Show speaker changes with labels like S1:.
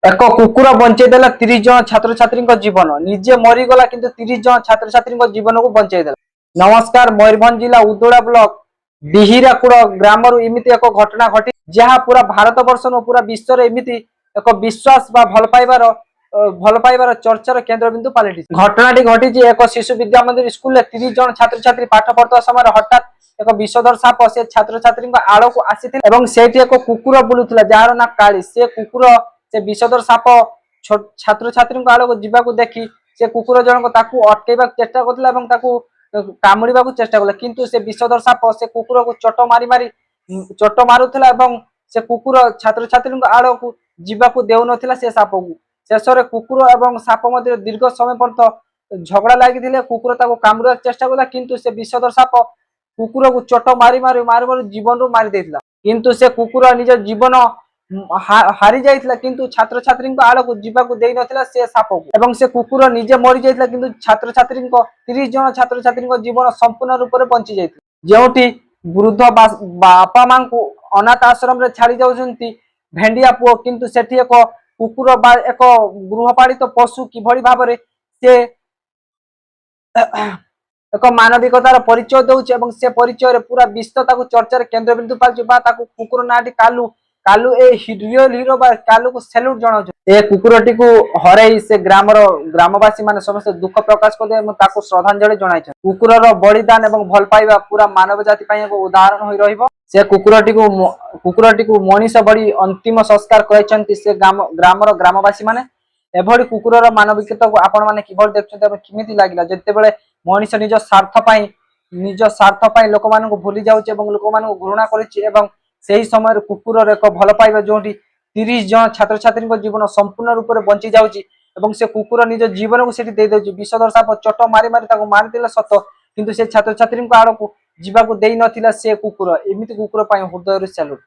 S1: एक कुकुर बंचेदेला 30 जन छात्र छात्री जीवन निजे मरीगला किंतु 30 जन छात्र छात्री जीवन को बंचेदेला। नमस्कार, मयूरभंज जिला उदोड़ा ब्लॉक बिहिराकुड़ ग्राम इमिति एक घटना घटी जहाँ पूरा भारत वर्ष पूरा विश्व एमिति एक विश्वास बा भल पाइबार चर्चार केन्द्रबिंदु पलटि। घटनाटी घटी एक शिशु विद्या मंदिर स्कूल 30 जन छात्र छात्री पाठ पढ़ुवा समय हठात एक विषधर साप से छात्र छात्री आड़ को आसी एक कुकुर बुलूला जार ना काली। से कुकुर से विषधर साप छात्र छात्री आड़ को जीवाक देखी से कुकुर जनक अटकैवा चेष्टा कर कामुड़ा चेष्टा कला किंतु से विषधर साप से कुकुर को चट मारी मारी चट मारुला से कुकुर छात्र छात्री आड़ को जीवाक देउ नथिला। से साप को शेष में कुकुर और साप मध्य दीर्घ समय पर्यंत झगड़ा लगी कुकुर कामुड़ा चेष्टा कला किंतु से विषधर साप कुकुर को चट मारी मारी मारी मारी जीवन रू मारी देथिला किंतु से कुकुर निज जीवन हारी जाइथिला किंतु छात्र छात्री आड़ को जीवाक देई नथिला से साप को एवं से कुकुर निजे मरी जाइथिला किंतु छात्र छात्री 30 जन छात्र छात्री जीवन संपूर्ण रूप से बंची जाइथिला। जेउटी वृद्ध बापा मां को अनाथ आश्रम रे छाड़ी जाउछंती भेंडिया पुओ किंतु सेठी एक कुकुर बा एक गृहपालित पशु किभଳି भाबरे से एक मानविकतार परिचय दौचे और से परिचय पूरा विश्व चर्चार केन्द्रबिंदु पालुचे कुकुर नाटी Kalu Kalu a real hero बा कालू को सैल्यूट जनाऊ। ए कुकुरटी को हरई से ग्रामवासी माने समस्त दुख प्रकाश कर श्रद्धांजलि जनाई। कुकुरर बलिदान और भल पाइबा पूरा मानव जाति एक उदाहरण हो रहिबो। से कुकुरटी को मनीष बड़ी अंतिम संस्कार करछंती से ग्रामर ग्रामवासी माने एभली कुकुरर मानविकता को आपण माने किभଳି देखछंती किमिति लागिला जेतेबेले मनीष निज स्वार्थ पाई लोक मान को भूली जाउचे एवं लोक मान को घृणा करिछि एवं सही समय कुकुर एक भल पाइबा जो 30 जन छात्र छात्री जीवन संपूर्ण रूप से बंची जाउची एवं से कुकुर निज जीवन को सेठी दे दउची विषधर साप चट मारी मारी ताको मारी देला सत किंतु से छात्र छात्री आड़ को जीवा को देई नथिला से कुकुर एमिति कुकुर पाई हृदय सैल्यूट।